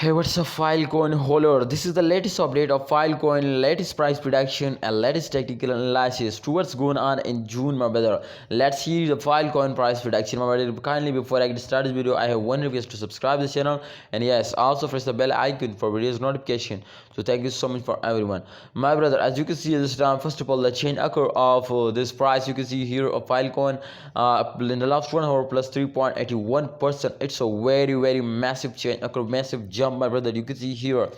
Hey, what's up, Filecoin holder? This is the latest update of Filecoin, latest price prediction, and latest technical analysis to what's going on in June, my brother. Let's see the Filecoin price prediction, my brother. Kindly, before I get started this video, I have one request to subscribe this channel, and yes, also press the bell icon for videos notification. So thank you so much for everyone, my brother. As you can see this time, first of all, the chain occur of this price you can see here of Filecoin in the last 1 hour plus 3.81%. It's a very massive chain occur, massive jump, my brother. You can see here.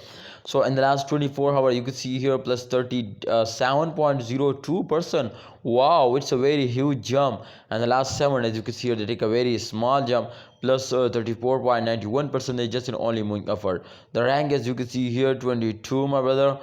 So in the last 24 hours, you can see here plus 37.02%. Wow, it's a very huge jump. And the last 7, as you can see here, they take a very small jump plus 34.91% just in only moving upward. The rank, as you can see here, 22, my brother.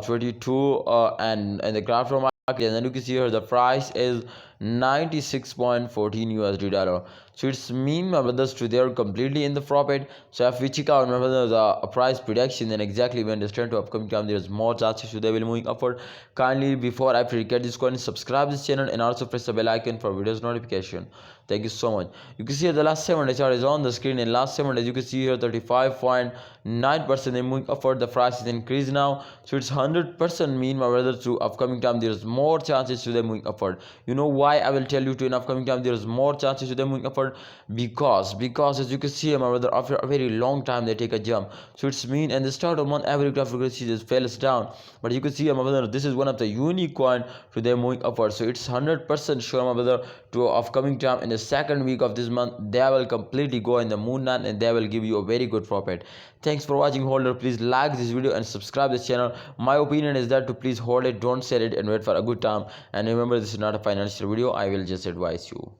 22 and the graph from market, and then you can see here the price is 96.14 USD dollar. So it's mean, my brothers, to they're completely in the profit. So if we check out, my brother, the price prediction, then exactly we understand to upcoming time there's more chances to they will moving upward. Kindly, before I get this coin, subscribe this channel and also press the bell icon for videos notification. Thank you so much. You can see the last 7 days chart is on the screen. In last 7 days, you can see here 35.9% they moving upward. The price is increased now, so it's 100% mean, my brother, to upcoming time there's more chances to them moving upward. You know why I will tell you to in upcoming time there's more chances to them moving upward? Because as you can see, my brother, after a very long time they take a jump. So it's mean, and the start of month every graph you can see just falls down, but you can see, my brother, this is one of the unique coin to them moving upward. So it's 100% sure, my brother, to upcoming time in the second week of this month they will completely go in the moon land and they will give you a very good profit. Thanks for watching, holder. Please like this video and subscribe this channel. My opinion is that to please hold it, don't sell it, and wait for a good time. And remember, this is not a financial video. I will just advise you.